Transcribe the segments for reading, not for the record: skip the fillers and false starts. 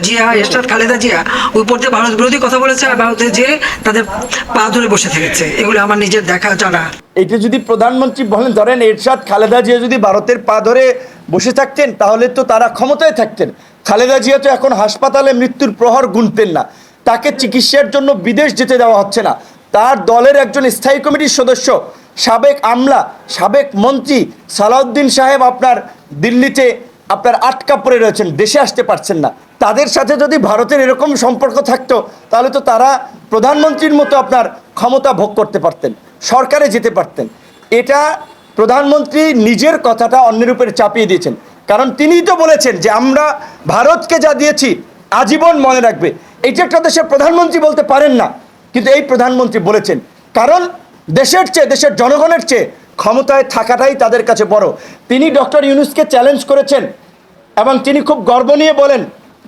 জিয়া এরশাদ খালেদা জিয়া উপর দিয়ে ভারত বিরোধী কথা বলেছে আর ভারতে যে তাদের পা ধরে বসে থেকেছে, এগুলো আমার নিজের দেখা জানা। এটা যদি প্রধানমন্ত্রী বলেন, ধরেন এরশাদ খালেদা জিয়া যদি ভারতের পা ধরে বসে থাকতেন তাহলে তো তারা ক্ষমতায় থাকতেন। খালেদা জিয়া তো এখন হাসপাতালে মৃত্যুর প্রহর গুনতেন না, তাকে চিকিৎসার জন্য বিদেশ যেতে দেওয়া হচ্ছে না। তার দলের একজন স্থায়ী কমিটির সদস্য, সাবেক আমলা, সাবেক মন্ত্রী সালাউদ্দিন সাহেব আপনার দিল্লিতে আপনার আটকা পড়ে রয়েছেন, দেশে আসতে পারছেন না। তাদের সাথে যদি ভারতের এরকম সম্পর্ক থাকতো তাহলে তো তারা প্রধানমন্ত্রীর মতো আপনার ক্ষমতা ভোগ করতে পারতেন, সরকারে যেতে পারতেন। এটা প্রধানমন্ত্রী নিজের কথাটা অন্যের উপরে চাপিয়ে দিয়েছেন, কারণ তিনিই তো বলেছেন যে আমরা ভারতকে যা দিয়েছি আজীবন মনে রাখবে। এইটা একটা দেশের প্রধানমন্ত্রী বলতে পারেন না, কিন্তু এই প্রধানমন্ত্রী বলেছেন, কারণ দেশের চেয়ে, দেশের জনগণের চেয়ে ক্ষমতায় থাকাটাই তাদের কাছে বড়। তিনি ডক্টর ইউনূসকে চ্যালেঞ্জ করেছেন এবং তিনি খুব গর্ব নিয়ে বলেন,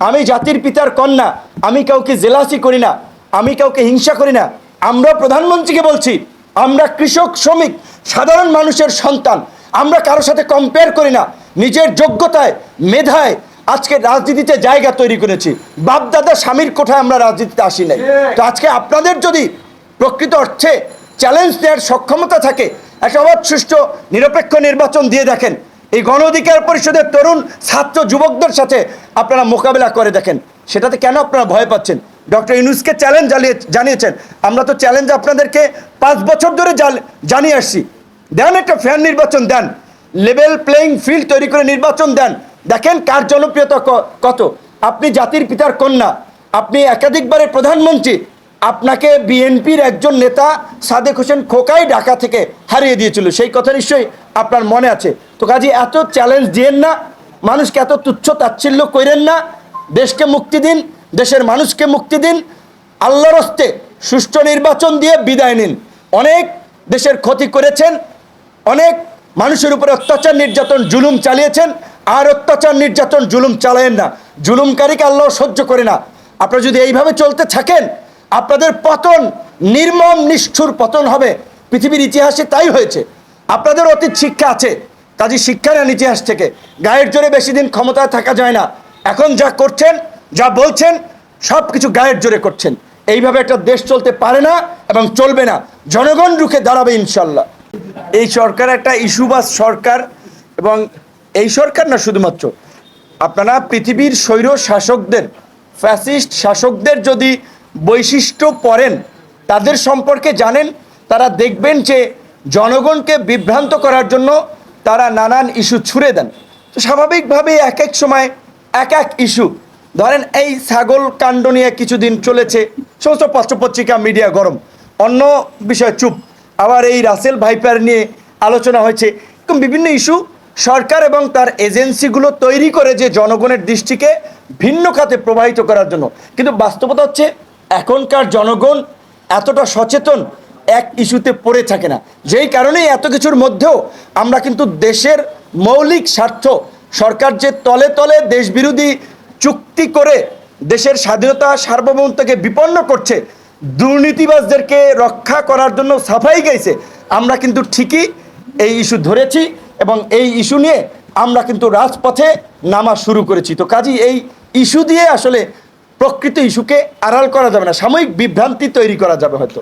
আমি জাতির পিতার কন্যা, আমি কাউকে জেলাসি করি না, আমি কাউকে হিংসা করি না। আমরা প্রধানমন্ত্রীকে বলছি, আমরা কৃষক, শ্রমিক, সাধারণ মানুষের সন্তান, আমরা কারোর সাথে কম্পেয়ার করি না। নিজের যোগ্যতায়, মেধায় আজকে রাজনীতিতে জায়গা তৈরি করেছি। বাপদাদা স্বামীর কোঠায় আমরা রাজনীতিতে আসি নাই। তো আজকে আপনাদের যদি প্রকৃত অর্থে চ্যালেঞ্জ দেওয়ার সক্ষমতা থাকে, একটা অবাধ, সুষ্ঠু, নিরপেক্ষ নির্বাচন দিয়ে দেখেন। এই গণ অধিকার পরিষদের তরুণ ছাত্র যুবকদের সাথে আপনারা মোকাবেলা করে দেখেন, সেটাতে কেন আপনারা ভয় পাচ্ছেন? ডক্টর ইউনূসকে চ্যালেঞ্জ জানিয়েছেন, আমরা তো চ্যালেঞ্জ আপনাদেরকে 5 বছর ধরে জানিয়ে আসছি। দেন একটা ফেয়ার নির্বাচন দেন, লেভেল প্লেইং ফিল্ড তৈরি করে নির্বাচন দেন, দেখেন কার জনপ্রিয়তা কত। আপনি জাতির পিতার কন্যা, আপনি একাধিকবারের প্রধানমন্ত্রী, আপনাকে বিএনপির একজন নেতা সাদেক হোসেন খোকাই ঢাকা থেকে হারিয়ে দিয়েছিল, সেই কথা নিশ্চয়ই আপনার মনে আছে। তো কাজে এত চ্যালেঞ্জ দিয়েন না, মানুষকে এত তুচ্ছ তাচ্ছিল্য করেন না। দেশকে মুক্তি দিন, দেশের মানুষকে মুক্তি দিন, আল্লাহর হস্তে সুষ্ঠু নির্বাচন দিয়ে বিদায় নিন। অনেক দেশের ক্ষতি করেছেন, অনেক মানুষের উপরে অত্যাচার, নির্যাতন, জুলুম চালিয়েছেন, আর অত্যাচার, নির্যাতন, জুলুম চালায়েন না। জুলুমকারীকে আল্লাহ সহ্য করে না। আপনারা যদি এইভাবে চলতে থাকেন, আপনাদের পতন, নির্মম নিষ্ঠুর পতন হবে। পৃথিবীর ইতিহাসে তাই হয়েছে। আপনাদের অতীত শিক্ষা আছে, কাজে শিক্ষা নেন ইতিহাস থেকে। গায়ের জোরে বেশি দিন ক্ষমতায় থাকা যায় না। এখন যা করছেন, যা বলছেন, সব কিছু গায়ের জোরে করছেন। এইভাবে একটা দেশ চলতে পারে না এবং চলবে না। জনগণ রুখে দাঁড়াবে ইনশাল্লাহ। এই সরকার একটা ইস্যুবাস সরকার, এবং এই সরকার না শুধুমাত্র, আপনারা পৃথিবীর স্বৈর শাসকদের, ফ্যাসিস্ট শাসকদের যদি বৈশিষ্ট্য পড়েন, তাদের সম্পর্কে জানেন, তারা দেখবেন যে জনগণকে বিভ্রান্ত করার জন্য তারা নানান ইস্যু ছুড়ে দেন। তো স্বাভাবিকভাবে এক এক সময় এক এক ইস্যু, ধরেন এই ছাগল কাণ্ড নিয়ে কিছুদিন চলেছে, সমস্ত পত্রপত্রিকা, মিডিয়া গরম, অন্য বিষয় চুপ। আবার এই রাসেল ভাইপার নিয়ে আলোচনা হয়েছে। এরকম বিভিন্ন ইস্যু সরকার এবং তার এজেন্সিগুলো তৈরি করে যে জনগণের দৃষ্টিকে ভিন্ন খাতে প্রবাহিত করার জন্য। কিন্তু বাস্তবতা হচ্ছে এখনকার জনগণ এতটা সচেতন এক ইস্যুতে পড়ে থাকে না। যেই কারণেই এত কিছুর মধ্যেও আমরা কিন্তু দেশের মৌলিক স্বার্থ, সরকার যে তলে তলে দেশবিরোধী চুক্তি করে দেশের স্বাধীনতা, সার্বভৌমত্বকে বিপন্ন করছে, দুর্নীতিবাজদেরকে রক্ষা করার জন্য সাফাই গাইছে, আমরা কিন্তু ঠিকই এই ইস্যু ধরেছি এবং এই ইস্যু নিয়ে আমরা কিন্তু রাজপথে নামা শুরু করেছি। তো কাজেই এই ইস্যু দিয়ে আসলে প্রকৃত ইস্যুকে আড়াল করা যাবে না, সাময়িক বিভ্রান্তি তৈরি করা যাবে হয়তো।